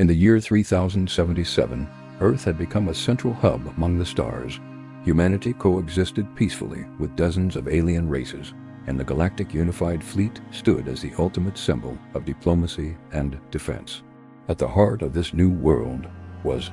In the year 3077, Earth had become a central hub among the stars. Humanity coexisted peacefully with dozens of alien races, and the Galactic Unified Fleet stood as the ultimate symbol of diplomacy and defense. At the heart of this new world was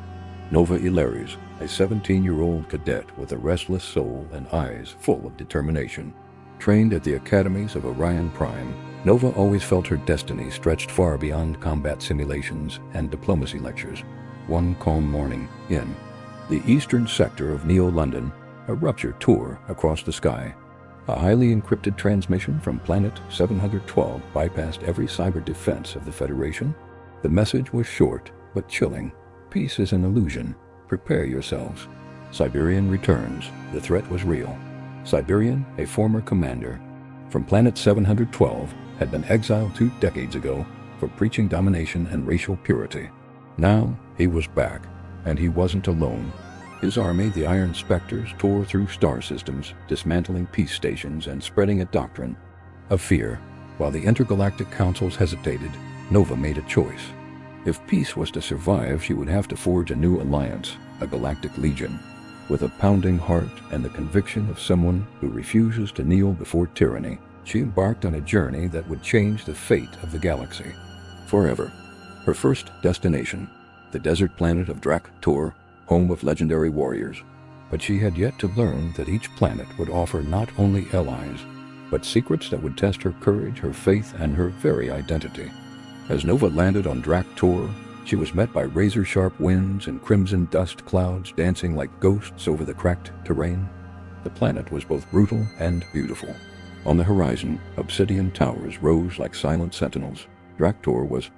Nova Elarys, a 17-year-old cadet with a restless soul and eyes full of determination. Trained at the academies of Orion Prime, Nova always felt her destiny stretched far beyond combat simulations and diplomacy lectures. One calm morning, in the eastern sector of Neo-London, a rupture tore across the sky. A highly encrypted transmission from Planet 712 bypassed every cyber defense of the Federation. The message was short but chilling. Peace is an illusion. Prepare yourselves. Siberian returns. The threat was real. Siberian, a former commander from Planet 712, had been exiled 2 decades ago for preaching domination and racial purity. Now he was back, and he wasn't alone. His army, the Iron Spectres, tore through star systems, dismantling peace stations and spreading a doctrine of fear. While the intergalactic councils hesitated, Nova made a choice. If peace was to survive, she would have to forge a new alliance, a galactic legion. With a pounding heart and the conviction of someone who refuses to kneel before tyranny, she embarked on a journey that would change the fate of the galaxy forever. Her first destination, the desert planet of Drak-Tor, home of legendary warriors. But she had yet to learn that each planet would offer not only allies, but secrets that would test her courage, her faith, and her very identity. As Nova landed on Drak-Tor, she was met by razor-sharp winds and crimson dust clouds dancing like ghosts over the cracked terrain. The planet was both brutal and beautiful. On the horizon, obsidian towers rose like silent sentinels. Drak-Tor was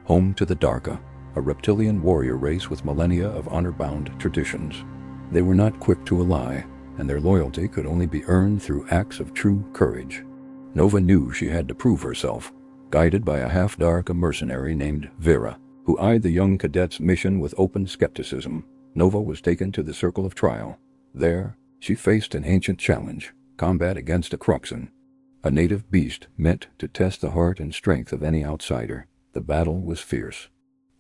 home to the Darka, a reptilian warrior race with millennia of honor-bound traditions. They were not quick to ally, and their loyalty could only be earned through acts of true courage. Nova knew she had to prove herself. Guided by a half-Darka mercenary named Vera, who eyed the young cadet's mission with open skepticism, Nova was taken to the Circle of Trial. There, she faced an ancient challenge, combat against a Cruxan, a native beast meant to test the heart and strength of any outsider. The battle was fierce.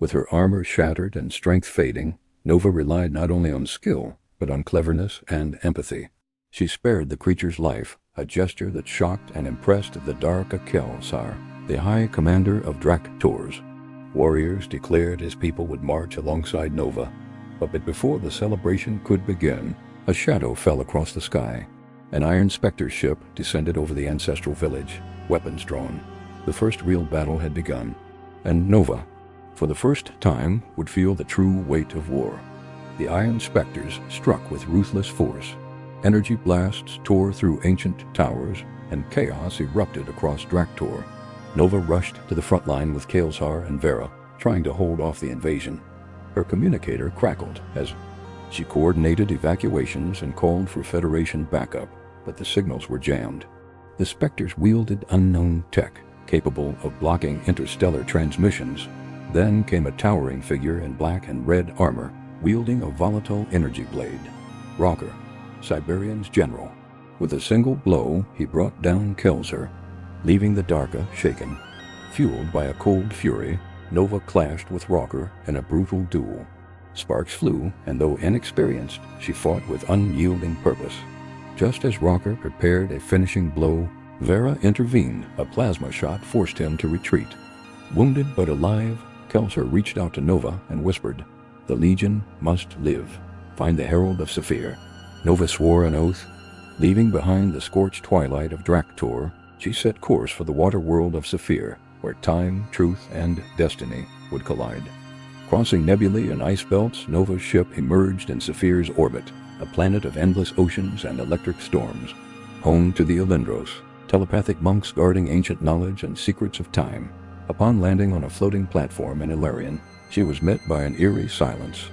With her armor shattered and strength fading, Nova relied not only on skill, but on cleverness and empathy. She spared the creature's life, a gesture that shocked and impressed the Darka Kelsar, the High Commander of Drak-Tor's. Warriors declared his people would march alongside Nova. But before the celebration could begin, a shadow fell across the sky. An Iron Spectre ship descended over the ancestral village, weapons drawn. The first real battle had begun, and Nova, for the first time, would feel the true weight of war. The Iron Spectres struck with ruthless force. Energy blasts tore through ancient towers, and chaos erupted across Drak-Tor. Nova rushed to the front line with Kelsar and Vera, trying to hold off the invasion. Her communicator crackled as she coordinated evacuations and called for Federation backup, but the signals were jammed. The Spectres wielded unknown tech, capable of blocking interstellar transmissions. Then came a towering figure in black and red armor, wielding a volatile energy blade. Rocker, Siberian's general. With a single blow, he brought down Kelsar, leaving the Darka shaken. Fueled by a cold fury, Nova clashed with Rocker in a brutal duel. Sparks flew, and though inexperienced, she fought with unyielding purpose. Just as Rocker prepared a finishing blow, Vera intervened. A plasma shot forced him to retreat. Wounded but alive, Kelsar reached out to Nova and whispered, "The Legion must live. Find the Herald of Saphir." Nova swore an oath. Leaving behind the scorched twilight of Drak-Tor, she set course for the water world of Saphir, where time, truth, and destiny would collide. Crossing nebulae and ice belts, Nova's ship emerged in Saphir's orbit, a planet of endless oceans and electric storms. Home to the Elendros, telepathic monks guarding ancient knowledge and secrets of time. Upon landing on a floating platform in Ilarion, she was met by an eerie silence.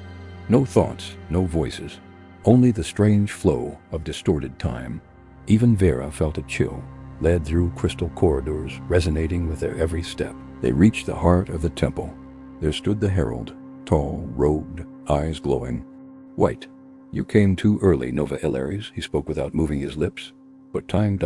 No thoughts, no voices, only the strange flow of distorted time. Even Vera felt a chill, led through crystal corridors, resonating with their every step. They reached the heart of the temple. There stood the herald, tall, robed, eyes glowing. "White, you came too early, Nova Elarys," he spoke without moving his lips. "But time...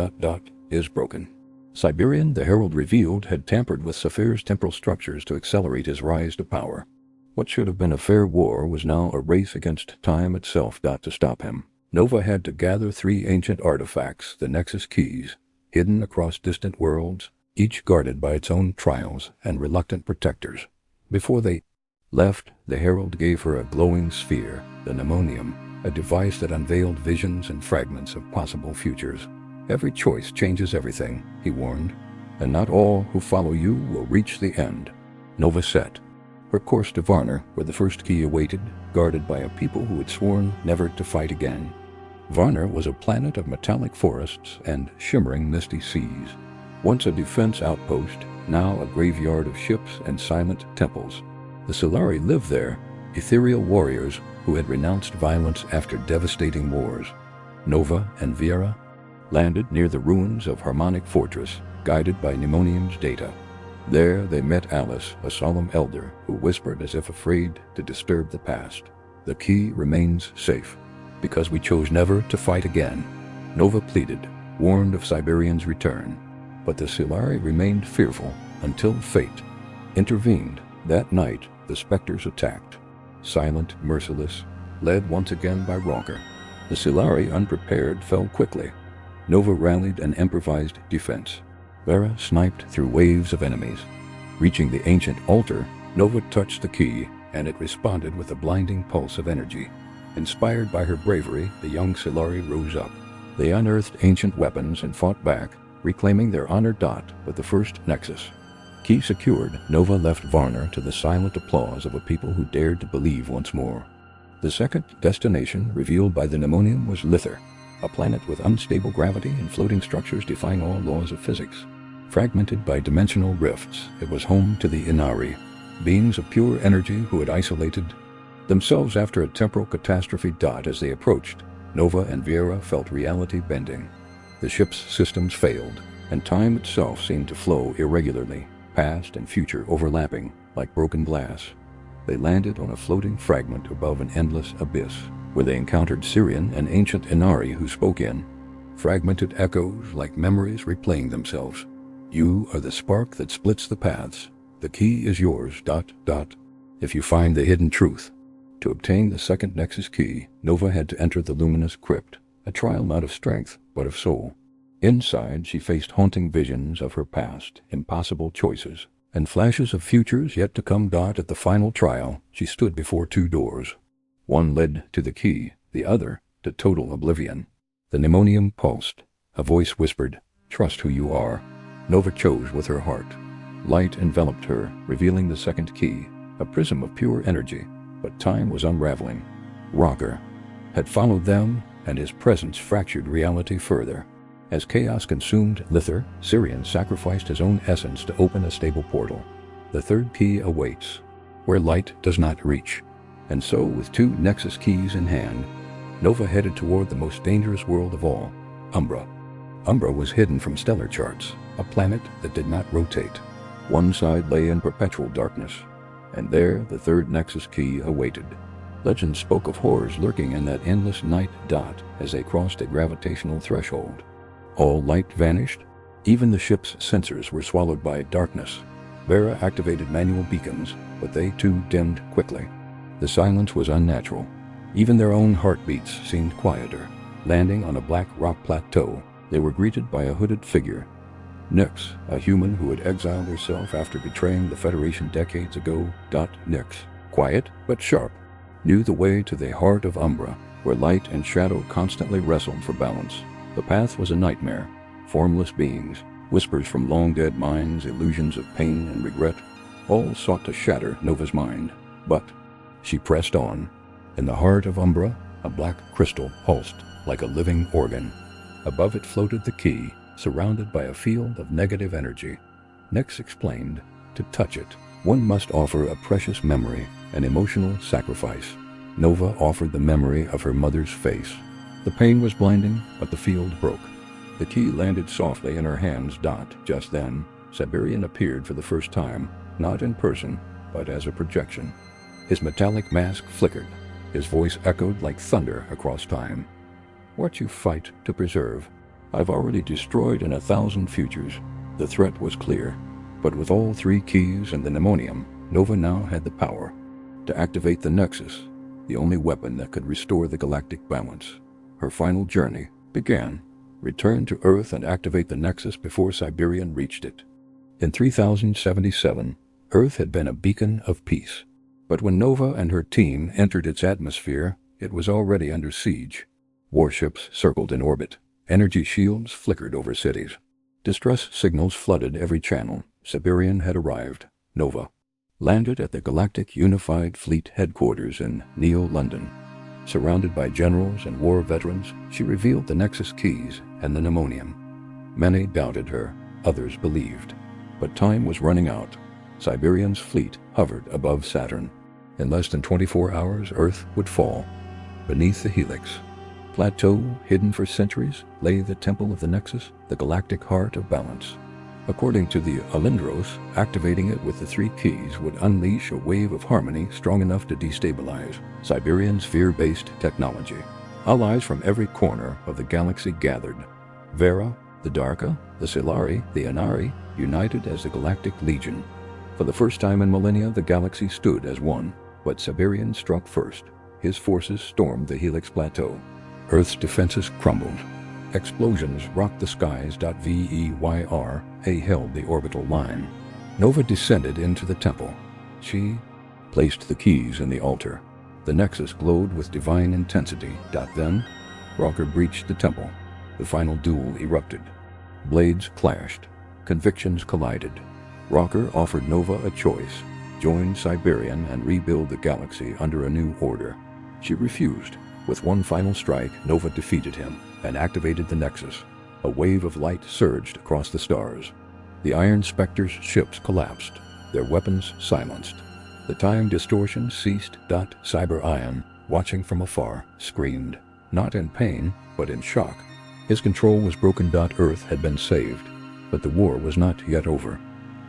is broken." Siberian, the herald revealed, had tampered with Saphir's temporal structures to accelerate his rise to power. What should have been a fair war was now a race against time itself. To stop him, Nova had to gather 3 ancient artifacts, the Nexus keys, hidden across distant worlds, each guarded by its own trials and reluctant protectors. Before they left, the Herald gave her a glowing sphere, the mnemonium, a device that unveiled visions and fragments of possible futures. Every choice changes everything, he warned, and not all who follow you will reach the end. Nova set her course to Varner, where the first key awaited, guarded by a people who had sworn never to fight again. Varner was a planet of metallic forests and shimmering misty seas. Once a defense outpost, now a graveyard of ships and silent temples. The Solari lived there, ethereal warriors who had renounced violence after devastating wars. Nova and Viera landed near the ruins of Harmonic Fortress, guided by Mnemonium's data. There they met Alice, a solemn elder who whispered as if afraid to disturb the past. The key remains safe, because we chose never to fight again, Nova pleaded, warned of Siberian's return. But the Solari remained fearful until fate intervened. That night, the Spectres attacked. Silent, merciless, led once again by Rocker. The Solari, unprepared, fell quickly. Nova rallied an improvised defense. Vera sniped through waves of enemies. Reaching the ancient altar, Nova touched the key, and it responded with a blinding pulse of energy. Inspired by her bravery, the young Solari rose up. They unearthed ancient weapons and fought back, reclaiming their honor. With the first Nexus key secured, Nova left Varner to the silent applause of a people who dared to believe once more. The second destination, revealed by the mnemonium, was Lither, a planet with unstable gravity and floating structures defying all laws of physics. Fragmented by dimensional rifts, it was home to the Inari, beings of pure energy who had isolated themselves after a temporal catastrophe. As they approached, Nova and Viera felt reality bending. The ship's systems failed, and time itself seemed to flow irregularly, past and future overlapping like broken glass. They landed on a floating fragment above an endless abyss, where they encountered Syrian and ancient Inari who spoke in fragmented echoes like memories replaying themselves. You are the spark that splits the paths. The key is yours. If you find the hidden truth. To obtain the second Nexus key, Nova had to enter the luminous crypt, a trial not of strength, but of soul. Inside, she faced haunting visions of her past, impossible choices, and flashes of futures yet to come. At the final trial, she stood before 2 doors. One led to the key, the other to total oblivion. The mnemonium pulsed. A voice whispered, "Trust who you are." Nova chose with her heart. Light enveloped her, revealing the second key, a prism of pure energy, but time was unraveling. Rocker had followed them, and his presence fractured reality further. As chaos consumed Lither, Syrian sacrificed his own essence to open a stable portal. The third key awaits, where light does not reach. And so, with 2 Nexus keys in hand, Nova headed toward the most dangerous world of all, Umbra. Umbra was hidden from stellar charts, a planet that did not rotate. One side lay in perpetual darkness, and there the third Nexus key awaited. Legend spoke of horrors lurking in that endless night. As they crossed a gravitational threshold, all light vanished. Even the ship's sensors were swallowed by darkness. Vera activated manual beacons, but they too dimmed quickly. The silence was unnatural. Even their own heartbeats seemed quieter. Landing on a black rock plateau, they were greeted by a hooded figure. Nyx, a human who had exiled herself after betraying the Federation decades ago. Nyx, quiet but sharp, knew the way to the heart of Umbra, where light and shadow constantly wrestled for balance. The path was a nightmare. Formless beings, whispers from long-dead minds, illusions of pain and regret, all sought to shatter Nova's mind. But she pressed on. In the heart of Umbra, a black crystal pulsed like a living organ. Above it floated the key, surrounded by a field of negative energy. Nyx explained, to touch it, one must offer a precious memory, an emotional sacrifice. Nova offered the memory of her mother's face. The pain was blinding, but the field broke. The key landed softly in her hands. Just then, Siberian appeared for the first time, not in person, but as a projection. His metallic mask flickered. His voice echoed like thunder across time. What you fight to preserve, I've already destroyed in 1,000 futures. The threat was clear, but with all 3 keys and the mnemonium, Nova now had the power. to activate the Nexus, the only weapon that could restore the galactic balance. Her final journey began. Return to Earth and activate the Nexus before Siberian reached it. In 3077, Earth had been a beacon of peace. But when Nova and her team entered its atmosphere, it was already under siege. Warships circled in orbit. Energy shields flickered over cities. Distress signals flooded every channel. Siberian had arrived. Nova landed at the Galactic Unified Fleet headquarters in Neo-London. Surrounded by generals and war veterans, she revealed the Nexus keys and the pneumonium. Many doubted her, others believed. But time was running out. Siberian's fleet hovered above Saturn. In less than 24 hours, Earth would fall. Beneath the Helix plateau, hidden for centuries, lay the temple of the Nexus, the galactic heart of balance. According to the Alindros, activating it with the 3 keys would unleash a wave of harmony strong enough to destabilize Siberian's fear-based technology. Allies from every corner of the galaxy gathered. Vera, the Darka, the Silari, the Inari, united as the Galactic Legion. For the first time in millennia, the galaxy stood as one, but Siberian struck first. His forces stormed the Helix Plateau. Earth's defenses crumbled. Explosions rocked the skies. VEYRA held the orbital line. Nova descended into the temple. She placed the keys in the altar. The Nexus glowed with divine intensity. Then, Rocker breached the temple. The final duel erupted. Blades clashed. Convictions collided. Rocker offered Nova a choice: join Siberian and rebuild the galaxy under a new order. She refused. With one final strike, Nova defeated him and activated the Nexus. A wave of light surged across the stars. The Iron Spectre's ships collapsed, their weapons silenced. The time distortion ceased. Cyber Ion, watching from afar, screamed, not in pain, but in shock. His control was broken. Earth had been saved, but the war was not yet over.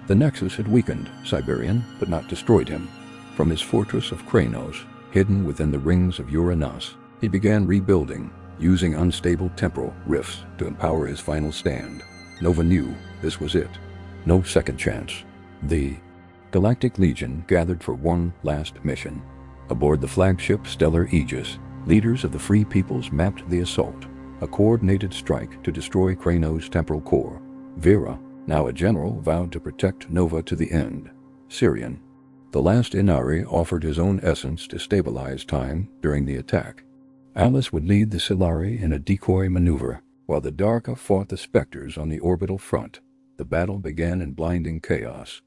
The Nexus had weakened Siberian, but not destroyed him. From his fortress of Kranos, hidden within the rings of Uranus, he began rebuilding, using unstable temporal rifts to empower his final stand. Nova knew this was it. No second chance. The Galactic Legion gathered for one last mission. Aboard the flagship Stellar Aegis, leaders of the Free Peoples mapped the assault, a coordinated strike to destroy Kranos' temporal core. Vera, now a general, vowed to protect Nova to the end. Sirian, the last Inari, offered his own essence to stabilize time during the attack. Alice would lead the Silari in a decoy maneuver, while the Darka fought the Spectres on the orbital front. The battle began in blinding chaos.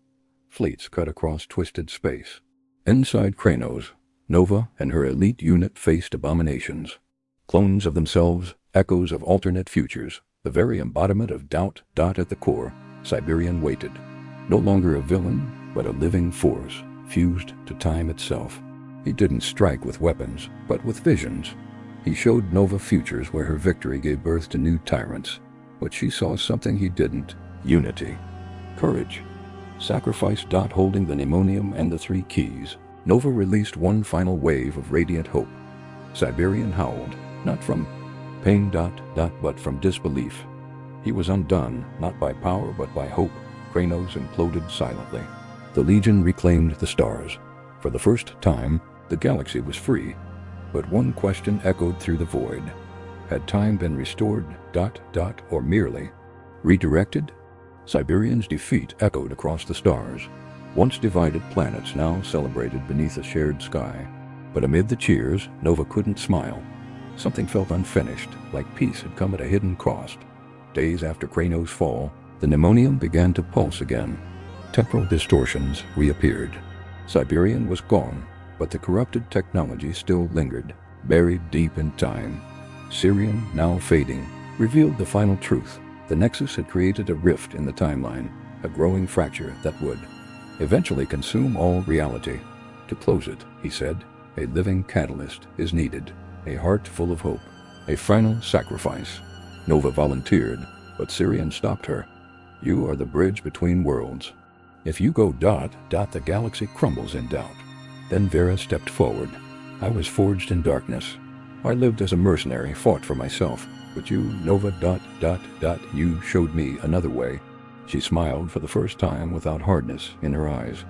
Fleets cut across twisted space. Inside Kranos, Nova and her elite unit faced abominations. Clones of themselves, echoes of alternate futures, the very embodiment of doubt. At the core, Siberian waited. No longer a villain, but a living force, fused to time itself. He didn't strike with weapons, but with visions. He showed Nova futures where her victory gave birth to new tyrants. But she saw something he didn't: unity, courage, sacrifice. Holding the pneumonium and the 3 keys, Nova released one final wave of radiant hope. Siberian howled, not from pain. But from disbelief. He was undone, not by power but by hope. Kranos imploded silently. The Legion reclaimed the stars. For the first time, the galaxy was free. But one question echoed through the void. Had time been restored? Or merely redirected? Siberian's defeat echoed across the stars. Once divided planets now celebrated beneath a shared sky. But amid the cheers, Nova couldn't smile. Something felt unfinished, like peace had come at a hidden cost. Days after Kranos' fall, the pneumonium began to pulse again. Temporal distortions reappeared. Siberian was gone, but the corrupted technology still lingered, buried deep in time. Sirian, now fading, revealed the final truth. The Nexus had created a rift in the timeline, a growing fracture that would eventually consume all reality. To close it, he said, a living catalyst is needed, a heart full of hope, a final sacrifice. Nova volunteered, but Sirian stopped her. You are the bridge between worlds. If you go. The galaxy crumbles in doubt. Then Vera stepped forward. I was forged in darkness. I lived as a mercenary, fought for myself. But you, Nova. You showed me another way. She smiled for the first time without hardness in her eyes.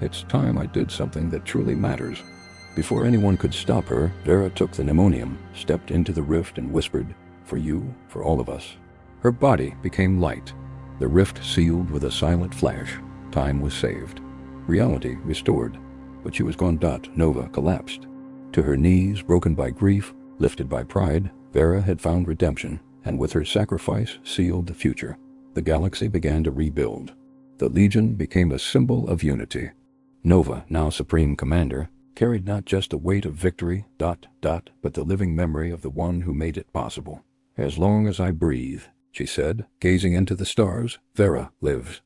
It's time I did something that truly matters." Before anyone could stop her, Vera took the pneumonium, stepped into the rift and whispered, "For you, for all of us." Her body became light. The rift sealed with a silent flash. Time was saved. Reality restored. But she was gone. Nova collapsed. To her knees, broken by grief, lifted by pride, Vera had found redemption, and with her sacrifice sealed the future. The galaxy began to rebuild. The Legion became a symbol of unity. Nova, now Supreme Commander, carried not just the weight of victory, but the living memory of the one who made it possible. "As long as I breathe," she said, gazing into the stars, "Vera lives."